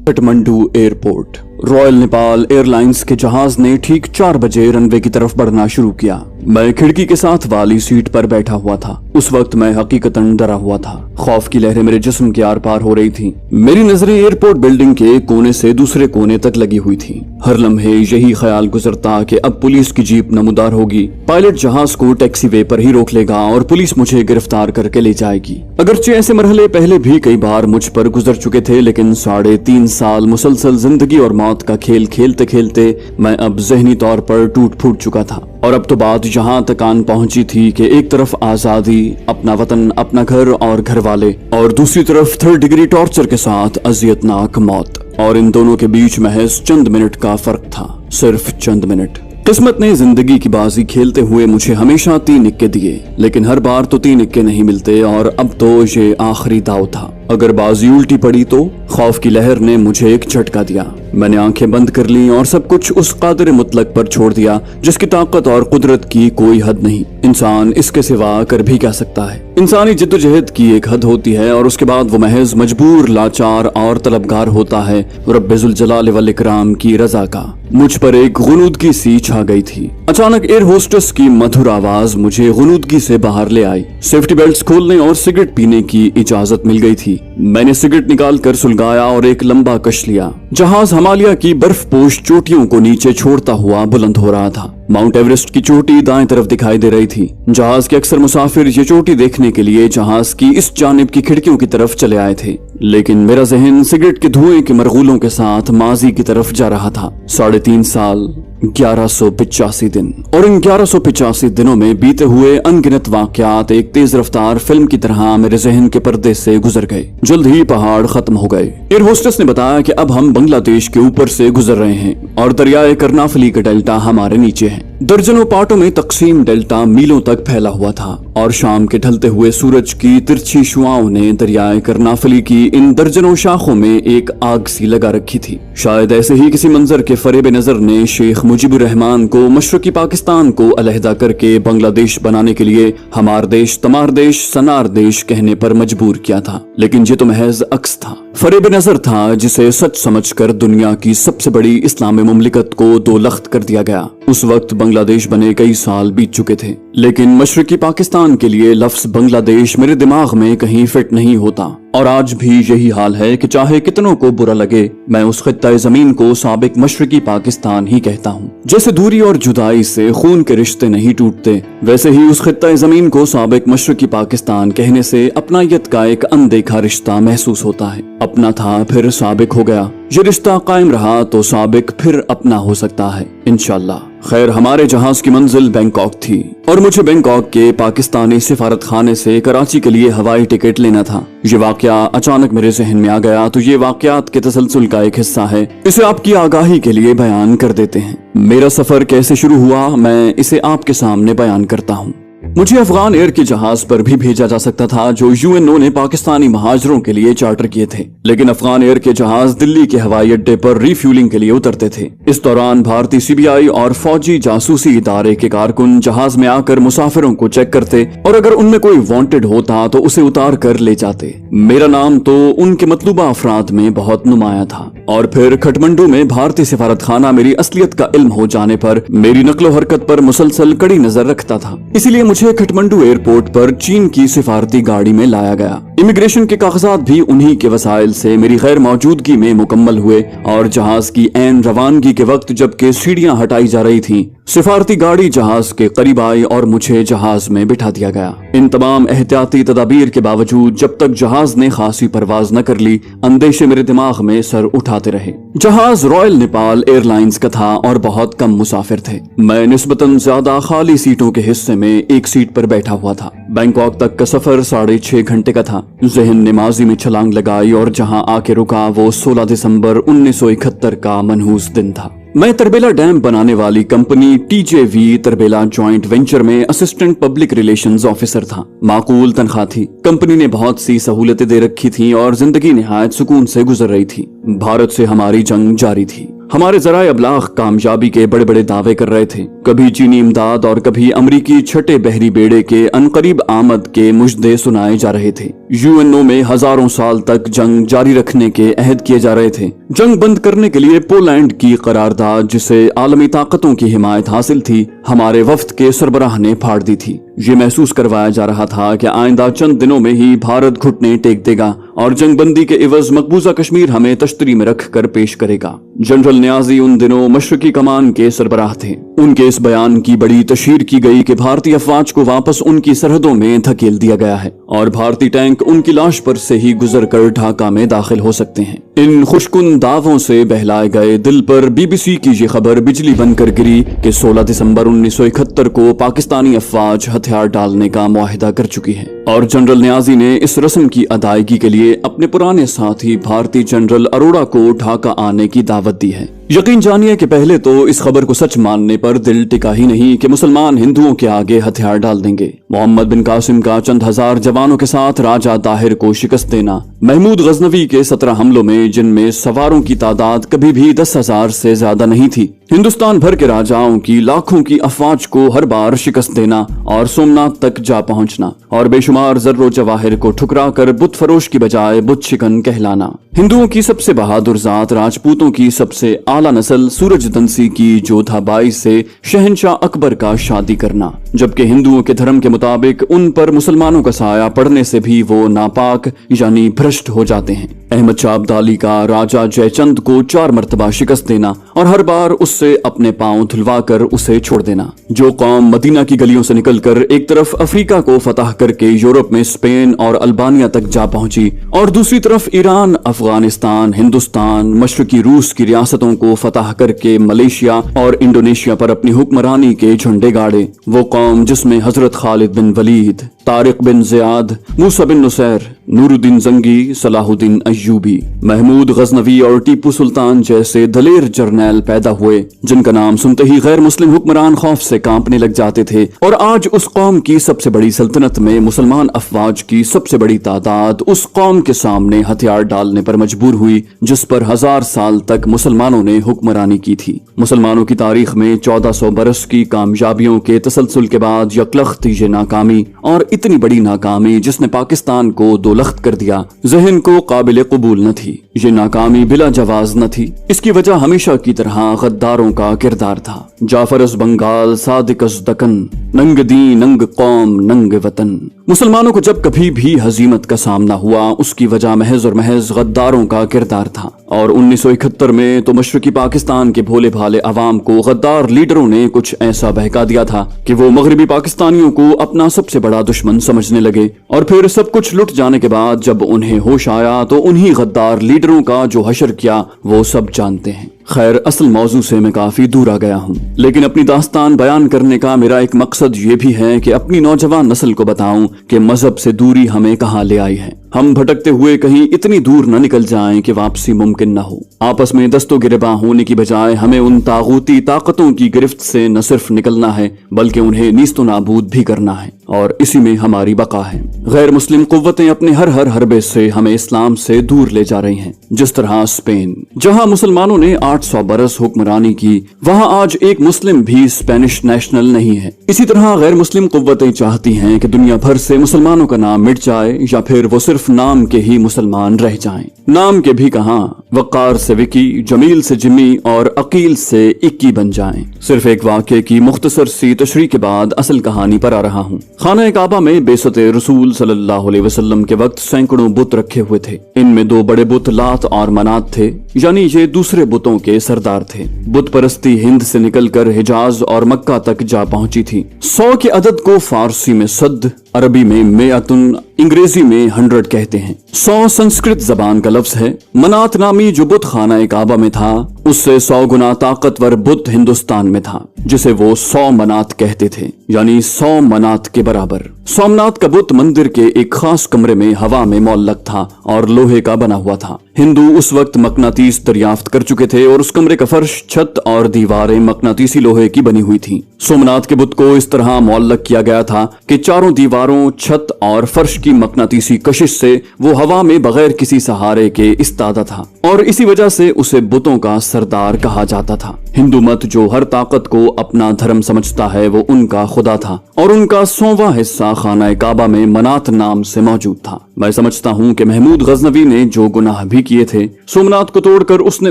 Kathmandu airport. Royal Nepal airlines के जहाज ने ठीक 4 बजे रनवे की तरफ बढ़ना शुरू किया। मैं खिड़की के साथ वाली सीट पर बैठा हुआ था। उस वक्त मैं हकीकतन डरा हुआ था। खौफ की लहरें मेरे जिस्म के आर पार हो रही थी। मेरी नजरें एयरपोर्ट बिल्डिंग के एक कोने से दूसरे कोने तक लगी हुई थी। हर लम्हे यही ख्याल गुजरता कि अब पुलिस की जीप नमूदार होगी, पायलट जहाज को टैक्सी वे पर ही रोक लेगा और पुलिस मुझे गिरफ्तार करके ले जाएगी। अगरचे ऐसे मरहले पहले भी कई बार मुझ पर गुजर चुके थे, लेकिन 3.5 साल मुसलसल जिंदगी और मौत का खेल खेलते खेलते मैं अब जहनी तौर पर टूट फूट चुका था। और अब तो बात यहाँ तक आन पहुंची थी कि एक तरफ आजादी, अपना वतन, अपना घर और घर वाले, और दूसरी तरफ 3rd डिग्री टॉर्चर के साथ अजियतनाक मौत। और इन दोनों के बीच महज चंद मिनट का फर्क था, सिर्फ चंद मिनट। किस्मत ने जिंदगी की बाजी खेलते हुए मुझे हमेशा 3 इक्के दिए, लेकिन हर बार तो 3 इक्के नहीं मिलते, और अब तो ये आखिरी दाव था। अगर बाजी उल्टी पड़ी तो खौफ की लहर ने मुझे एक झटका दिया। मैंने आंखें बंद कर ली और सब कुछ उस कादिर मुतलक पर छोड़ दिया जिसकी ताकत और कुदरत की कोई हद नहीं। इंसान इसके सिवा कर भी क्या सकता है। इंसानी जिद्दोजहद की एक हद होती है और उसके बाद वो महज मजबूर, लाचार और तलबगार होता है रब्बुल जलाल वल इकराम की रजा का। मुझ पर एक गुनूदगी सी छा गई थी। अचानक एयर होस्टेस की मधुर आवाज मुझे गुनूदगी से बाहर ले आई। सेफ्टी बेल्ट खोलने और सिगरेट पीने की इजाजत मिल गई थी। मैंने सिगरेट निकाल कर सुलगाया और एक लंबा कश लिया। जहाज हिमालय की बर्फपोश चोटियों को नीचे छोड़ता हुआ बुलंद हो रहा था। माउंट एवरेस्ट की चोटी दाएं तरफ दिखाई दे रही थी। जहाज के अक्सर मुसाफिर ये चोटी देखने के लिए जहाज की इस जानिब की खिड़कियों की तरफ चले आए थे, लेकिन मेरा जहन सिगरेट के धुएं के मरगूलों के साथ माजी की तरफ जा रहा था। 3.5 साल, 1185 दिन, और इन 1185 दिनों में बीते हुए अनगिनत वाकयात एक तेज रफ्तार फिल्म की तरह मेरे जहन के पर्दे से गुजर गए। जल्द ही पहाड़ खत्म हो गए। एयर होस्टेस ने बताया कि अब हम बांग्लादेश के ऊपर से गुजर रहे हैं और दरियाए करनाफली का डेल्टा हमारे नीचे है। दर्जनों पार्टों में तकसीम डेल्टा मीलों तक फैला हुआ था और शाम के ढलते हुए सूरज की तिरछी शुआओं ने दरियाए करनाफली की इन दर्जनों शाखों में एक आग सी लगा रखी थी। शायद ऐसे ही किसी मंजर के फरेब नजर ने शेख मुजीबुर रहमान को मशरकी पाकिस्तान को अलहदा करके बांग्लादेश बनाने के लिए हमार देश, तमार देश, सनार देश कहने पर मजबूर किया था। लेकिन ये तो महज अक्स था, फरेब नजर था जिसे सच समझकर दुनिया की सबसे बड़ी इस्लामी मुमलिकत को 2 लख्त कर दिया गया। उस वक्त बांग्लादेश बने कई साल बीत चुके थे, लेकिन मशरकी पाकिस्तान के लिए लफ्ज बांग्लादेश मेरे दिमाग में कहीं फिट नहीं होता। और आज भी यही हाल है कि चाहे कितनों को बुरा लगे, मैं उस खित्ता जमीन को साबिक मशरकी पाकिस्तान ही कहता हूँ। जैसे दूरी और जुदाई से खून के रिश्ते नहीं टूटते, वैसे ही उस खित्ता जमीन को साबिक मशरकी पाकिस्तान कहने से अपनायत का एक अनदेखा रिश्ता महसूस होता है। अपना था फिर साबिक हो गया, ये रिश्ता कायम रहा तो साबिक फिर अपना हो सकता है इंशाल्लाह। खैर, हमारे जहाज की मंजिल बैंकॉक थी और मुझे बैंकॉक के पाकिस्तानी सिफारत खाने से कराची के लिए हवाई टिकट लेना था। ये वाकया अचानक मेरे जहन में आ गया तो ये वाकयात के तसलसल का एक हिस्सा है। इसे आपकी आगाही के लिए बयान कर देते हैं। मेरा सफर कैसे शुरू हुआ, मैं इसे आपके सामने बयान करता हूँ। मुझे अफगान एयर के जहाज पर भी भेजा जा सकता था जो यूएनओ ने पाकिस्तानी महाजरों के लिए चार्टर किए थे, लेकिन अफगान एयर के जहाज दिल्ली के हवाई अड्डे पर रिफ्यूलिंग के लिए उतरते थे। इस दौरान भारतीय सीबीआई और फौजी जासूसी इदारे के कारकुन जहाज में आकर मुसाफिरों को चेक करते और अगर उनमें कोई वांटेड होता तो उसे उतार कर ले जाते। मेरा नाम तो उनके मतलूबा अफराद में बहुत नुमाया था। और फिर काठमांडू में भारतीय सिफारत खाना मेरी असलियत का इल्म हो जाने पर मेरी नकलो हरकत पर मुसलसल कड़ी नजर रखता था। इसीलिए मुझे काठमांडू एयरपोर्ट पर चीन की सिफारती गाड़ी में लाया गया। इमिग्रेशन के कागजात भी उन्हीं के वसाइल से मेरी गैर मौजूदगी में मुकम्मल हुए और जहाज की ऐन रवानगी के वक्त जबकि सीढ़ियां हटाई जा रही थीं, सिफारती गाड़ी जहाज के करीब आई और मुझे जहाज में बिठा दिया गया। इन तमाम एहतियाती तदाबीर के बावजूद जब तक जहाज ने खासी परवाज न कर ली, अंदेशे मेरे दिमाग में सर उठाते रहे। जहाज रॉयल नेपाल एयरलाइंस का था और बहुत कम मुसाफिर थे। मैं निस्बतन ज्यादा खाली सीटों के हिस्से में एक सीट पर बैठा हुआ था। बैंकॉक तक का सफर 6.5 घंटे का था। जहन ने माजी में छलांग लगाई और जहां आके रुका वो 16 दिसंबर 1971 का मनहूस दिन था। मैं तरबेला डैम बनाने वाली कंपनी टीजेवी तरबेला जॉइंट वेंचर में असिस्टेंट पब्लिक रिलेशंस ऑफिसर था। माकूल तनख्वाह थी। कंपनी ने बहुत सी सहूलतें दे रखी थी और जिंदगी निहायत सुकून से गुजर रही थी। भारत से हमारी जंग जारी थी। हमारे ज़राए अबलाग कामयाबी के बड़े बड़े दावे कर रहे थे। कभी चीनी इमदाद और कभी अमरीकी छठे बहरी बेड़े के अनकरीब आमद के मुजदे सुनाए जा रहे थे। यूएनओ में हजारों साल तक जंग जारी रखने के अहद किए जा रहे थे। जंग बंद करने के लिए पोलैंड की करारदाद, जिसे आलमी ताकतों की हिमायत हासिल थी, हमारे वफ्द के सरबराह ने फाड़ दी थी। ये महसूस करवाया जा रहा था कि आइंदा चंद दिनों में ही भारत घुटने टेक देगा और जंग बंदी के इवज मकबूजा कश्मीर हमें तश्तरी में रख कर पेश करेगा। जनरल न्याजी उन दिनों मशरकी कमान के सरबराह थे। उनके इस बयान की बड़ी तशहीर की गई कि भारतीय अफवाज को वापस उनकी सरहदों में धकेल दिया गया है और भारतीय टैंक उनकी लाश पर से ही गुजर कर ढाका में दाखिल हो सकते हैं। इन खुशकुन दावों से बहलाए गए दिल पर BBC की ये खबर बिजली बनकर गिरी कि 16 दिसंबर 1971 को पाकिस्तानी अफवाज हथियार डालने का मुआहिदा कर चुकी है और जनरल न्याजी ने इस रस्म की अदायगी के लिए अपने पुराने साथी भारतीय जनरल अरोड़ा को ढाका आने की दावत दी है। यकीन जानिए कि पहले तो इस खबर को सच मानने पर दिल टिका ही नहीं कि मुसलमान हिंदुओं के आगे हथियार डाल देंगे। मोहम्मद बिन कासिम का चंद हजार जवानों के साथ राजा ताहिर को शिकस्त देना, महमूद गजनवी के 17 हमलों में जिनमें सवारों की तादाद कभी भी 10,000 से ज्यादा नहीं थी, हिंदुस्तान भर के राजाओं की लाखों की अफवाज को हर बार शिकस्त देना और सोमनाथ तक जा पहुंचना और बेशुमार जर्रो जवाहिर को ठुकरा कर बुत फरोश की बजाय बुत शिकन कहलाना, हिंदुओं की सबसे बहादुर जात राजपूतों की सबसे आला नस्ल सूरजदंसी की जोधाबाई से शहनशाह अकबर का शादी करना, जबकि हिंदुओं के धर्म के मुताबिक उन पर मुसलमानों का साया पड़ने से भी वो नापाक यानी भ्रष्ट हो जाते हैं। अहमद शाह अब्दाली का राजा जयचंद को 4 मरतबा शिकस्त देना और हर बार उससे अपने पांव धुलवा कर उसे छोड़ देना। जो कौम मदीना की गलियों से निकलकर एक तरफ अफ्रीका को फतह करके यूरोप में स्पेन और अल्बानिया तक जा पहुंची और दूसरी तरफ ईरान, अफगानिस्तान, हिंदुस्तान, मशरकी रूस की रियासतों को फतह करके मलेशिया और इंडोनेशिया पर अपनी हुक्मरानी के झंडे गाड़े, वो कौम जिसमें हजरत खालिद बिन वलीद, तारिक बिन ज़ियाद, मूसा बिन नुसैर, नूरुद्दीन जंगी, सलाहुद्दीन अय्यूबी, महमूद गजनवी और टीपू सुल्तान जैसे दलेर जर्नैल पैदा हुए, जिनका नाम सुनते ही गैर मुस्लिम हुक्मरान खौफ से कांपने लग जाते थे। और आज उस कौम की सबसे बड़ी सल्तनत में मुसलमान अफवाज की सबसे बड़ी तादाद उस कौम के सामने हथियार डालने पर मजबूर हुई जिस पर 1000 साल तक मुसलमानों ने हुक्मरानी की थी। मुसलमानों की तारीख में 1400 बरस की कामयाबियों के तसलसल के बाद यकलख्त ये नाकामी, और इतनी बड़ी नाकामी जिसने पाकिस्तान को दोलख्त कर दिया, ज़हन को काबिल कबूल न थी। ये नाकामी बिला जवाज न थी। इसकी वजह हमेशा की तरह गद्दारों का किरदार था। जाफर अस बंगाल, सादिक अस दक्कन, नंग दी नंग कौम नंग वतन। मुसलमानों को जब कभी भी हजीमत का सामना हुआ उसकी वजह महज और महज गद्दारों का किरदार था। और 1971 में तो मशरकी पाकिस्तान के भोले भाले अवाम को गद्दार लीडरों ने कुछ ऐसा बहका दिया था कि वो मगरबी पाकिस्तानियों को अपना सबसे बड़ा दुश्मन समझने लगे। और फिर सब कुछ लुट जाने के बाद जब उन्हें होश आया तो उन्हीं गद्दार लीडरों का जो हशर किया वो सब जानते हैं। खैर, असल मौजू से मैं काफी दूर आ गया हूँ, लेकिन अपनी दास्तान बयान करने का मेरा एक मकसद ये भी है कि अपनी नौजवान नस्ल को बताऊं कि मजहब से दूरी हमें कहाँ ले आई है। हम भटकते हुए कहीं इतनी दूर न निकल जाएं कि वापसी मुमकिन न हो। आपस में दस्तों गिरबां होने की बजाय हमें उन तागूती ताकतों की गिरफ्त से न सिर्फ निकलना है बल्कि उन्हें नीस्तो नाबूद भी करना है, और इसी में हमारी बका है। गैर मुस्लिम कुव्वतें अपने हर हरबे से हमें इस्लाम से दूर ले जा रही हैं। जिस तरह स्पेन, जहां मुसलमानों ने 800 बरस हुक्मरानी की, वहां आज एक मुस्लिम भी स्पेनिश नेशनल नहीं है। इसी तरह गैर मुस्लिम कुव्वतें चाहती हैं कि दुनिया भर से मुसलमानों का नाम मिट जाए या फिर वो सिर्फ नाम के ही मुसलमान रह जाएं। नाम के भी कहां, वक़ार से विकी, जमील से जिमी और अकील से इक्की बन जाएं। सिर्फ एक वाक़े की मुख्तसर सी तशरीह के बाद असल कहानी पर आ रहा हूँ। खाना काबा में बेसते रसूल सल्लल्लाहु अलैहि वसल्लम के वक्त सैकड़ों बुत रखे हुए थे। इनमें 2 बड़े बुत लात और मनात थे, यानी ये दूसरे बुतों के सरदार थे। बुत परस्ती हिंद से निकलकर हिजाज और मक्का तक जा पहुंची थी। 100 के अदद को फारसी में सद, अरबी में मेअतुन, अंग्रेजी में 100 कहते हैं। 100 संस्कृत जबान का लफ्ज है। मनात नामी जो बुत खाना काबा में था उससे 100 गुना ताकतवर बुत हिंदुस्तान में था, जिसे वो 100 मनात कहते थे, यानी 100 मनात के बराबर। सोमनाथ का बुत मंदिर के एक खास कमरे में हवा में मौल्लक था और लोहे का बना हुआ था। हिंदू उस वक्त मकनातीस दरियाफ्त कर चुके थे और उस कमरे का फर्श, छत और दीवारें मकनातीसी लोहे की बनी हुई थी। सोमनाथ के बुत को इस तरह मौल्लक किया गया था कि चारों दीवारों, छत और फर्श की मकनातीसी कशिश से वो हवा में बगैर किसी सहारे के इस्तादा था, और इसी वजह से उसे बुतों का सरदार कहा जाता था। हिंदू मत जो हर ताकत को अपना धर्म समझता है वो उनका खुदा था और उनका 100वां हिस्सा खाना काबा में मनात नाम से मौजूद था। मैं समझता हूँ कि महमूद गजनवी ने जो गुनाह भी किए थे, सोमनाथ को तोड़कर उसने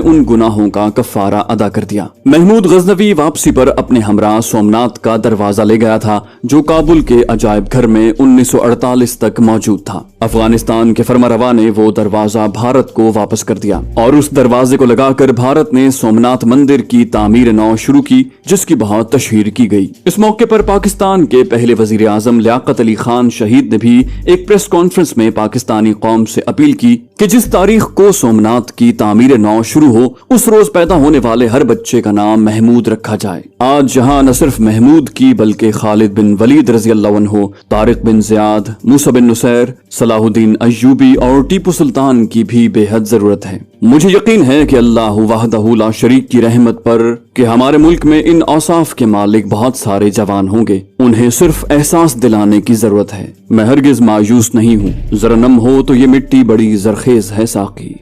उन गुनाहों का कफारा अदा कर दिया। महमूद गजनवी वापसी पर अपने हमरा सोमनाथ का दरवाजा ले गया था जो काबुल के अजायब घर में 1948 तक मौजूद था। अफगानिस्तान के फरमारवा ने वो दरवाजा भारत को वापस कर दिया और उस दरवाजे को लगाकर भारत ने सोमनाथ मंदिर की तामीर नौ शुरू की, जिसकी बहुत तशहीर की गई। इस मौके पर पाकिस्तान के पहले वजीर आजम लियाकत अली खान शहीद ने भी एक प्रेस कॉन्फ्रेंस में पाकिस्तानी कौम से अपील की कि जिस तारीख को सोमनाथ की तामीर नौ शुरू हो उस रोज पैदा होने वाले हर बच्चे का नाम महमूद रखा जाए। आज जहां न सिर्फ महमूद की बल्कि खालिद बिन वलीद रजी अल्लाह अन्हु, तारिक बिन ज़ियाद, मूसा बिन नुसैर, सलाहुद्दीन अय्यूबी और टीपू सुल्तान की भी बेहद जरूरत है। मुझे यकीन है कि अल्लाह वहदहू ला शरीक की रहमत पर कि हमारे मुल्क में इन औसाफ के मालिक बहुत सारे जवान होंगे। उन्हें सिर्फ एहसास दिलाने की जरूरत है। मैं हरगिज मायूस नहीं हूँ। जरा नम हो तो ये मिट्टी बड़ी जरखेज है साकी।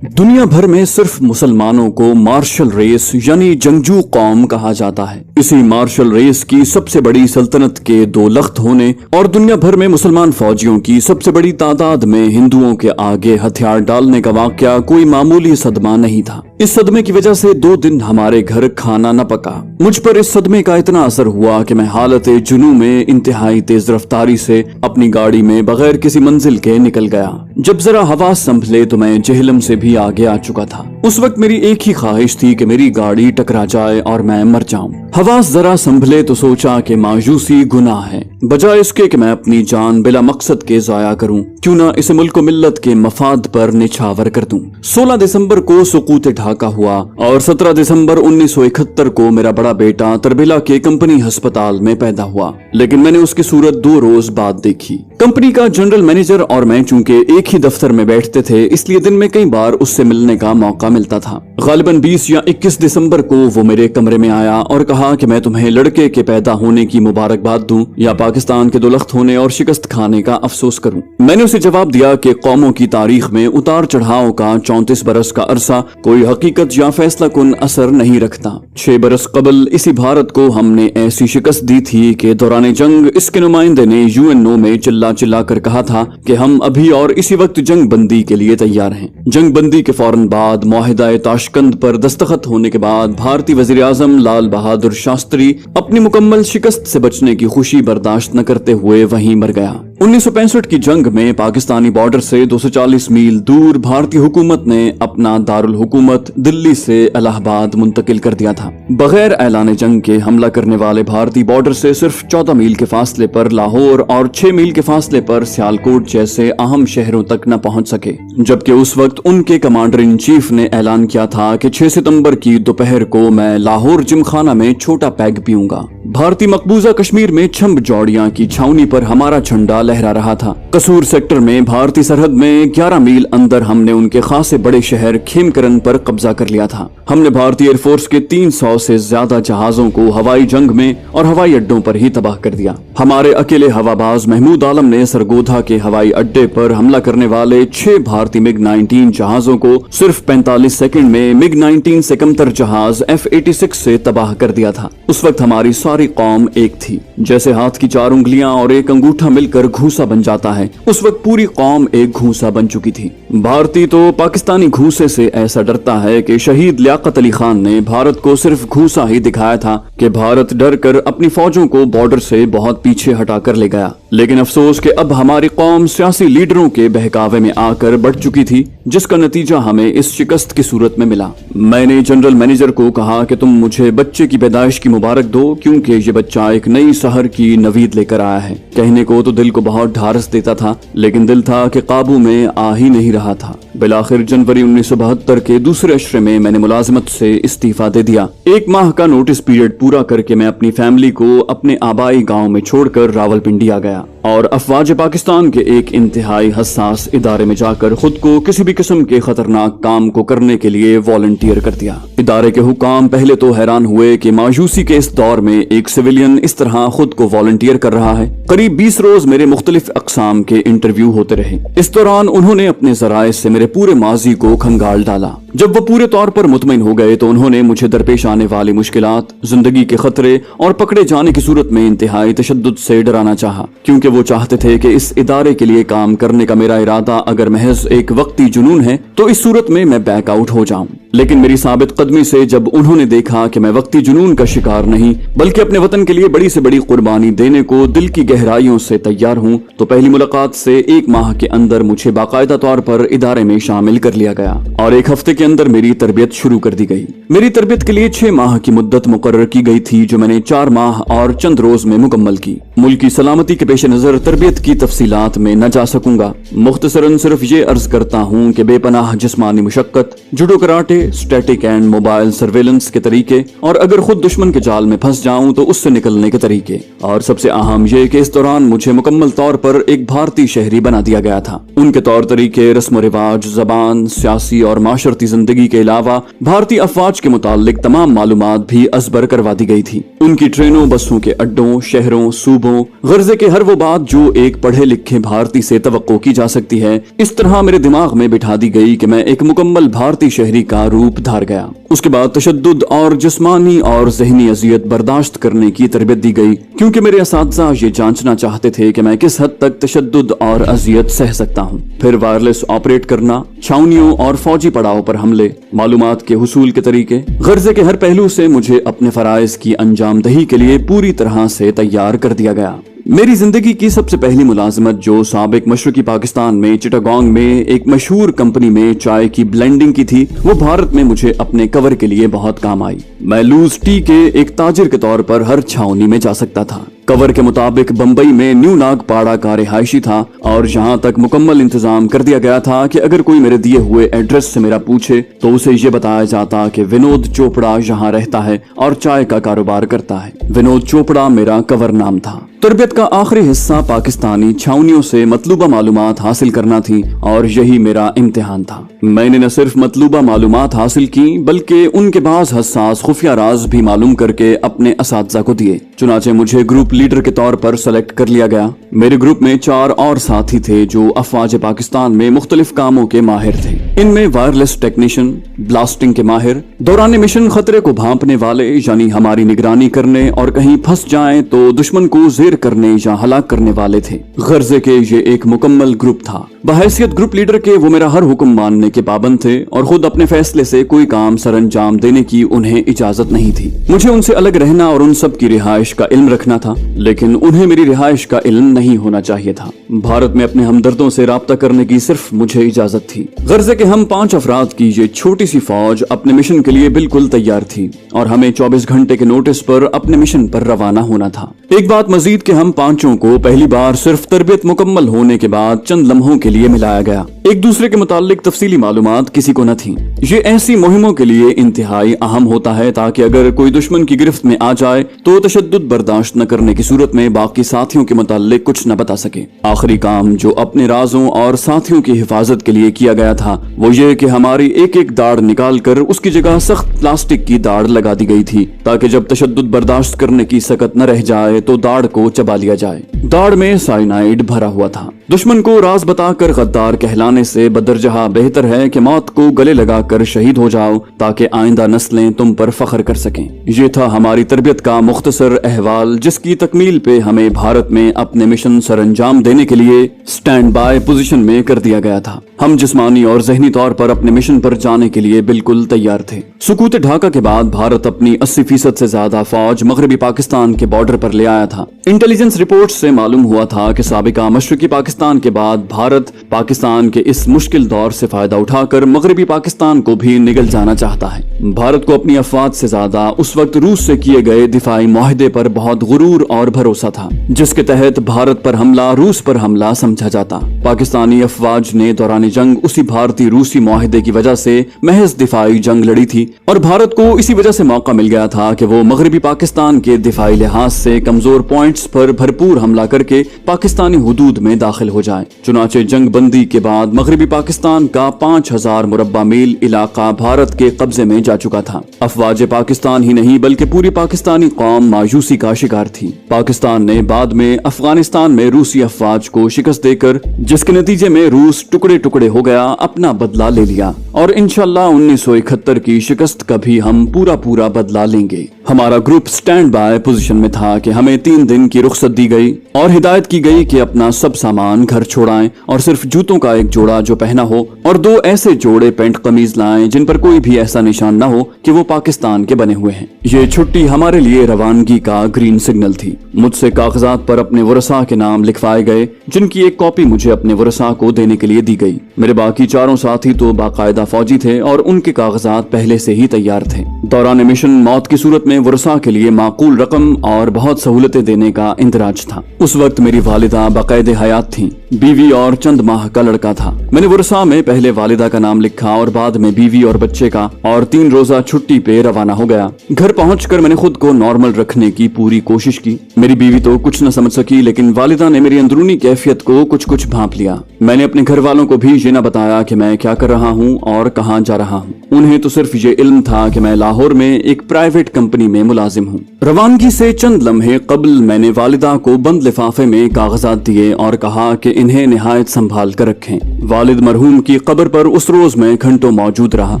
दुनिया भर में सिर्फ मुसलमानों को मार्शल रेस यानी जंगजू कौम कहा जाता है। इसी मार्शल रेस की सबसे बड़ी सल्तनत के दो लख्त होने और दुनिया भर में मुसलमान फौजियों की सबसे बड़ी तादाद में हिंदुओं के आगे हथियार डालने का वाकया कोई मामूली सदमा नहीं था। इस सदमे की वजह से 2 दिन हमारे घर खाना न पका। मुझ पर इस सदमे का इतना असर हुआ कि मैं हालत जुनू में इंतहाई तेज रफ्तारी से अपनी गाड़ी में बगैर किसी मंजिल के निकल गया। जब जरा हवा संभले तो मैं जेहलम से भी आगे आ चुका था। उस वक्त मेरी एक ही ख्वाहिश थी कि मेरी गाड़ी टकरा जाए और मैं मर जाऊं। हवास जरा संभले तो सोचा कि मायूसी गुनाह है, बजाय इसके कि मैं अपनी जान बिला मकसद के जाया करूं, क्यों ना इसे मुल्क मिल्लत के मफाद पर निछावर कर दूं। 16 दिसंबर को सुकूत ढाका हुआ और 17 दिसंबर 1971 को मेरा बड़ा बेटा तरबिला के कंपनी अस्पताल में पैदा हुआ, लेकिन मैंने उसकी सूरत 2 रोज बाद देखी। कंपनी का जनरल मैनेजर और मैं चूंकि एक ही दफ्तर में बैठते थे, इसलिए दिन में कई बार उससे मिलने का मौका मिलता था। गालिबन 20 या 21 दिसंबर को वो मेरे कमरे में आया और कहा कि मैं तुम्हें लड़के के पैदा होने की मुबारकबाद दूं या पाकिस्तान के दुलख्त होने और शिकस्त खाने का अफसोस करूं। मैंने उसे जवाब दिया कि कौमों की तारीख में उतार चढ़ाव का 34 बरस का अरसा कोई हकीकत या फैसला कुन असर नहीं रखता। 6 बरस कबल इसी भारत को हमने ऐसी शिकस्त दी थी कि दौरान जंग इसके नुमाइंदे ने UNO में चिल्ला चिल्ला कर कहा था कि हम अभी और इसी वक्त जंग बंदी के लिए तैयार हैं। जंग बंदी के फौरन बाद मुआहिदा ताशकंद पर दस्तखत होने के बाद भारतीय वजीर आजम लाल बहादुर शास्त्री अपनी मुकम्मल शिकस्त से बचने की खुशी बर्दाश्त न करते हुए वहीं मर गया। 1965 की जंग में पाकिस्तानी बॉर्डर से 240 मील दूर भारतीय हुकूमत ने अपना दारुल हुकूमत दिल्ली से इलाहाबाद मुंतकिल कर दिया था। बगैर ऐलान जंग के हमला करने वाले भारतीय बॉर्डर से सिर्फ 14 मील के फासले पर लाहौर और 6 मील के फासले पर सियालकोट जैसे अहम शहरों तक न पहुंच सके, जबकि उस वक्त उनके कमांडर इन चीफ ने ऐलान किया था कि 6 सितंबर की दोपहर को मैं लाहौर जिमखाना में छोटा पैग पीऊंगा। भारतीय मकबूजा कश्मीर में छम्ब जौड़ियां की छावनी पर हमारा झंडा लहरा रहा था। कसूर सेक्टर में भारतीय सरहद में 11 मील अंदर हमने उनके खासे बड़े शहर खेमकरन पर कब्जा कर लिया था। हमने भारतीय एयरफोर्स के 300 से ज्यादा जहाजों को हवाई जंग में और हवाई अड्डों पर ही तबाह कर दिया। हमारे अकेले हवाबाज महमूद आलम ने सरगोधा के हवाई अड्डे पर हमला करने वाले 6 भारतीय MiG-19 जहाजों को सिर्फ 45 सेकंड में MiG-19 से कमतर जहाज F-86 से तबाह कर दिया था। उस वक्त हमारी सारी कौम एक थी। जैसे हाथ की 4 उंगलियां और एक अंगूठा मिलकर घूसा बन जाता है, उस वक्त पूरी कौम एक घूसा बन चुकी थी। भारतीय तो पाकिस्तानी घूसे से ऐसा डरता है कि शहीद लियाकत अली खान ने भारत को सिर्फ घूसा ही दिखाया था कि भारत डर कर अपनी फौजों को बॉर्डर से बहुत पीछे हटा कर ले गया। लेकिन अफसोस कि अब हमारी कौम सियासी लीडरों के बहकावे में आकर बढ़ चुकी थी, जिसका नतीजा हमें इस शिकस्त की सूरत में मिला। मैंने जनरल मैनेजर को कहा कि तुम मुझे बच्चे की पैदाइश की मुबारक दो, क्योंकि ये बच्चा एक नई शहर की नवीद लेकर आया है। कहने को तो दिल को बहुत ढारस देता था, लेकिन दिल था कि काबू में आ ही नहीं रहा था। बिलाखिर जनवरी 1972 के दूसरे अशरे में मैंने मुलाजिमत से इस्तीफा दे दिया। 1 माह का नोटिस पीरियड पूरा करके मैं अपनी फैमिली को अपने आबाई गांव में छोड़कर रावलपिंडी आ गया। اور افواज پاکستان کے ایک انتہائی حساس ادارے میں جا کر خود کو کسی بھی قسم کے خطرناک کام کو کرنے کے لیے والنٹیئر کر دیا۔ ادارے کے حکام پہلے تو حیران ہوئے کہ مایوسی کے اس دور میں ایک سویلین اس طرح خود کو والنٹیئر کر رہا ہے۔ قریب 20 روز میرے مختلف اقسام کے انٹرویو ہوتے رہے۔ اس دوران انہوں نے اپنے ذرائع سے میرے پورے ماضی کو کھنگال ڈالا۔ جب وہ پورے طور پر مطمئن ہو گئے تو انہوں نے مجھے درپیش آنے والی مشکلات، زندگی کے خطرے اور پکڑے جانے کی صورت میں انتہائی تشدد سے ڈرانا چاہا، کیونکہ وہ چاہتے تھے کہ اس ادارے کے لیے کام کرنے کا میرا ارادہ اگر محض ایک وقتی جنون ہے تو اس صورت میں بیک آؤٹ ہو جاؤں۔ لیکن میری ثابت قدمی سے جب انہوں نے دیکھا کہ میں وقتی جنون کا شکار نہیں بلکہ اپنے وطن کے لیے بڑی سے بڑی قربانی دینے کو دل کی گہرائیوں سے تیار ہوں، تو پہلی ملاقات سے 1 ماہ کے اندر مجھے باقاعدہ طور پر ادارے میں شامل کر لیا گیا اور 1 ہفتے کے اندر میری تربیت شروع کر دی گئی۔ میری تربیت کے لیے 6 ماہ کی مدت مقرر کی گئی تھی، جو میں نے 4 ماہ اور چند روز میں مکمل کی۔ ملک کی سلامتی کے پیش نظر تربیت کی تفصیلات میں نہ جا سکوں گا، مختصراً صرف یہ عرض کرتا ہوں کہ بے پناہ جسمانی مشقت، judo karate, static and mobile surveillance کے طریقے، اور اگر خود دشمن کے جال میں پھنس جاؤں تو اس سے نکلنے کے طریقے، اور سب سے اہم یہ کہ اس دوران مجھے مکمل طور پر ایک بھارتی شہری بنا دیا گیا تھا۔ ان کے طور طریقے، رسم و رواج، زبان، سیاسی اور معاشرتی زندگی کے علاوہ بھارتی افواج کے متعلق تمام معلومات بھی ازبر کروا دی گئی تھی۔ ان کی ٹرینوں، بسوں کے اڈوں، شہروں، صوبوں، غرضے کے ہر وہ بات جو ایک پڑھے لکھے بھارتی سے توقع کی جا سکتی ہے، اس طرح میرے دماغ میں بٹھا دی گئی کہ میں ایک مکمل بھارتی شہری کا روپ دھار گیا۔ اس کے بعد تشدد اور جسمانی اور ذہنی اذیت برداشت کرنے کی تربیت دی گئی، کیونکہ میرے اساتذہ یہ جانچنا چاہتے تھے کہ میں کس حد تک تشدد اور اذیت سہ سکتا ہوں۔ پھر وائرلیس آپریٹ کرنا، چھاونیوں اور فوجی پڑاؤ پر حملے، معلومات کے حصول کے طریقے، غرضے کے ہر پہلو سے مجھے اپنے فرائض کی انجام دہی کے لیے پوری طرح سے تیار کر دیا گیا۔ میری زندگی کی سب سے پہلی ملازمت، جو سابق مشرقی پاکستان میں چٹاگانگ میں ایک مشہور کمپنی میں چائے کی بلینڈنگ کی تھی، وہ بھارت میں مجھے اپنے کور کے لیے بہت کام آئی۔ میں لوز ٹی کے ایک تاجر کے طور پر ہر چھاونی میں جا سکتا تھا۔ کور کے مطابق بمبئی میں نیو ناگ پاڑا کا رہائشی تھا، اور یہاں تک مکمل انتظام کر دیا گیا تھا کہ اگر کوئی میرے دیے ہوئے ایڈریس سے میرا پوچھے تو اسے یہ بتایا جاتا کہ ونود چوپڑا یہاں رہتا ہے اور چائے کا کاروبار کرتا ہے۔ ونود چوپڑا میرا کور نام تھا۔ تربیت کا آخری حصہ پاکستانی چھاونیوں سے مطلوبہ معلومات حاصل کرنا تھی، اور یہی میرا امتحان تھا۔ میں نے نہ صرف مطلوبہ معلومات حاصل کی بلکہ ان کے بعض حساس خفیہ راز بھی معلوم کر کے اپنے اساتذہ کو دیے۔ چنانچہ مجھے گروپ لیڈر کے طور پر سلیکٹ کر لیا گیا۔ میرے گروپ میں 4 اور ساتھی تھے جو افواج پاکستان میں مختلف کاموں کے ماہر تھے۔ ان میں وائرلیس ٹیکنیشین، بلاسٹنگ کے ماہر، دوران مشن خطرے کو بھانپنے والے یعنی ہماری نگرانی کرنے اور کہیں پھنس جائیں تو دشمن کو زیر کرنے یا ہلاک کرنے والے تھے۔ غرضے کے یہ ایک مکمل گروپ تھا۔ بحیثیت گروپ لیڈر کے وہ میرا ہر حکم ماننے کے پابند تھے، اور خود اپنے فیصلے سے کوئی کام سر انجام دینے کی انہیں اجازت نہیں تھی۔ مجھے ان سے الگ رہنا اور ان سب کی رہائش کا علم رکھنا تھا، لیکن انہیں میری رہائش کا علم نہیں ہونا چاہیے تھا۔ بھارت میں اپنے ہمدردوں سے رابطہ کرنے کی صرف مجھے اجازت تھی۔ غرضے کہ ہم 5 افراد کی یہ چھوٹی سی فوج اپنے مشن کے لیے بالکل تیار تھی، اور ہمیں 24 گھنٹے کے نوٹس پر اپنے مشن پر روانہ ہونا تھا۔ ایک بات مزید کہ ہم 5 کو پہلی بار صرف تربیت مکمل ہونے کے بعد چند لمحوں کے لیے ملایا گیا۔ ایک دوسرے کے متعلق تفصیلی معلومات کسی کو نہ تھی۔ یہ ایسی مہموں کے لیے انتہائی اہم ہوتا ہے تاکہ اگر کوئی دشمن کی گرفت میں آ جائے تو تشدد برداشت نہ کرنے کی صورت میں باقی ساتھیوں کے متعلق کچھ نہ بتا سکے۔ آخری کام جو اپنے رازوں اور ساتھیوں کی حفاظت کے لیے کیا گیا تھا وہ یہ کہ ہماری ایک ایک داڑھ نکال کر اس کی جگہ سخت پلاسٹک کی داڑھ لگا دی گئی تھی، تاکہ جب تشدد برداشت کرنے کی سکت نہ رہ جائے تو داڑھ کو چبا لیا جائے۔ داڑھ میں سائنائڈ بھرا ہوا تھا۔ دشمن کو راز بتا کر غدار کہلانے سے بدرجہ بہتر ہے کہ موت کو گلے لگا کر شہید ہو جاؤ، تاکہ آئندہ نسلیں تم پر فخر کر سکیں۔ یہ تھا ہماری تربیت کا مختصر احوال، جس کی تکمیل پہ ہمیں بھارت میں اپنے مشن سر انجام دینے کے لیے سٹینڈ بائی پوزیشن میں کر دیا گیا تھا۔ ہم جسمانی اور ذہنی طور پر اپنے مشن پر جانے کے لیے بالکل تیار تھے۔ سکوت ڈھاکہ کے بعد بھارت اپنی 80% سے زیادہ فوج مغربی پاکستان کے بارڈر پر لے آیا تھا۔ انٹیلیجنس رپورٹ سے معلوم ہوا تھا کہ سابقہ مشرقی پاکستان کے بعد بھارت پاکستان کے اس مشکل دور سے فائدہ اٹھا کر مغربی پاکستان کو بھی نگل جانا چاہتا ہے۔ بھارت کو اپنی افواج سے زیادہ اس وقت روس سے کیے گئے دفاعی معاہدے پر بہت غرور اور بھروسہ تھا، جس کے تحت بھارت پر حملہ روس پر حملہ سمجھا جاتا۔ پاکستانی افواج نے دوران جنگ اسی بھارتی रूसी मुआहदे की वजह से महज दिफाई जंग लड़ी थी और भारत को इसी वजह से मौका मिल गया था कि वो मगरबी पाकिस्तान के दिफाई लिहाज से कमजोर पॉइंट्स पर भरपूर हमला करके पाकिस्तानी हुदूद में दाखिल हो जाए। चुनाचे जंग बंदी के बाद मगरबी पाकिस्तान का 5000 मुरब्बा मील इलाका भारत के कब्जे में जा चुका था। अफवाज पाकिस्तान ही नहीं बल्कि पूरी पाकिस्तानी कौम मायूसी का शिकार थी। पाकिस्तान ने बाद में अफगानिस्तान में रूसी अफवाज को शिकस्त देकर, जिसके नतीजे में रूस टुकड़े टुकड़े हो गया, अपना बदला ले लिया और इंशाल्लाह 1971 की शिकस्त का भी हम पूरा बदला लेंगे। हमारा ग्रुप स्टैंड बाय पोजीशन में था कि हमें 3 दिन की रुख्सत दी गई और हिदायत की गई कि अपना सब सामान घर छोड़ाएं और सिर्फ जूतों का एक जोड़ा जो पहना हो और 2 ऐसे जोड़े पैंट कमीज लाएं जिन पर कोई भी ऐसा निशान न हो कि वो पाकिस्तान के बने हुए हैं। ये छुट्टी हमारे लिए रवानगी का ग्रीन सिग्नल थी। मुझसे कागजात पर अपने वरसा के नाम लिखवाए गए, जिनकी एक कॉपी मुझे अपने वरसा को देने के लिए दी गई। मेरे बाकी 4 साथी तो बाकायदा फौजी थे और उनके कागजात पहले से ही तैयार थे। दौरान मिशन मौत की सूरत में वरसा के लिए माकूल रकम और बहुत सहूलतें देने का इंदराज था। उस वक्त मेरी वालिदा बाकायदे हयात थी, बीवी और चंद माह का लड़का था। मैंने वरसा में पहले वालिदा का नाम लिखा और बाद में बीवी और बच्चे का और 3 रोजा छुट्टी पे रवाना हो गया। घर पहुंचकर मैंने खुद को नॉर्मल रखने की पूरी कोशिश की। मेरी बीवी तो कुछ न समझ सकी, लेकिन वालिदा ने मेरी अंदरूनी कैफियत को कुछ भांप लिया। मैंने अपने घर वालों को भी ये न बताया कि मैं क्या कर रहा हूँ और कहाँ जा रहा हूँ। उन्हें तो सिर्फ ये इल्म था कि मैं लाहौर में एक प्राइवेट कंपनी में मुलाजिम हूँ। रवानगी से चंद लम्हे कबल मैंने वालिदा को बंद लिफाफे में कागजात दिए और कहा कि इन्हें निहायत संभाल कर रखें। वालिद मरहूम की कब्र पर उस रोज मैं घंटों मौजूद रहा।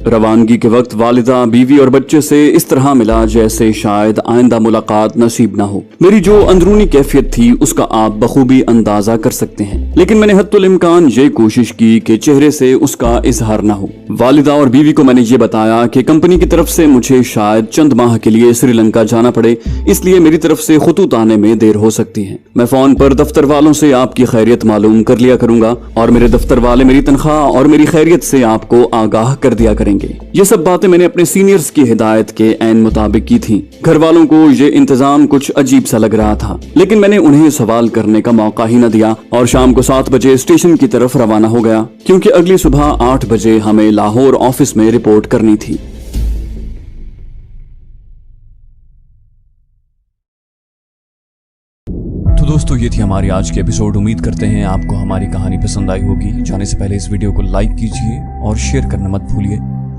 रवानगी के वक्त वालिदा बीवी और बच्चे से इस तरह मिला जैसे शायद आइंदा मुलाकात नसीब न हो। मेरी जो अंदरूनी कैफियत थी उसका आप बखूबी अंदाजा कर सकते हैं, लेकिन मैंने हत्तुल इम्कान ये कोशिश की कि चेहरे से उसका इजहार न हो। वालिदा और बीवी को मैंने ये बताया कि कंपनी की तरफ से मुझे शायद चंद माह के लिए श्रीलंका जाना पड़े, इसलिए मेरी तरफ से खुतूत आने में देर हो सकती है। मैं फोन पर दफ्तर वालों से आपकी खैरियत मालूम कर लिया करूंगा और मेरे दफ्तर वाले मेरी तनख्वाह और मेरी खैरियत से आपको आगाह कर दिया करेंगे। ये सब बातें मैंने अपने सीनियर्स की हिदायत के ऐन मुताबिक की थी। घर वालों को ये इंतजाम कुछ अजीब सा लग रहा था, लेकिन मैंने उन्हें सवाल करने का मौका ही न दिया और शाम को 7 बजे स्टेशन की तरफ रवाना हो गया, क्योंकि अगली सुबह 8 बजे हमें लाहौर ऑफिस में रिपोर्ट करनी थी। तो दोस्तों, ये थी हमारी आज की एपिसोड। उम्मीद करते हैं आपको हमारी कहानी पसंद आई होगी। जाने से पहले इस वीडियो को लाइक कीजिए और शेयर करना मत भूलिए।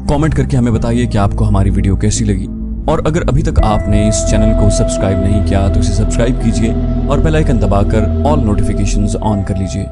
कमेंट करके हमें बताइए कि आपको हमारी वीडियो कैसी लगी, और अगर अभी तक आपने इस चैनल को सब्सक्राइब नहीं किया तो इसे सब्सक्राइब कीजिए और बेल आइकन दबाकर ऑल नोटिफिकेशंस ऑन कर लीजिए।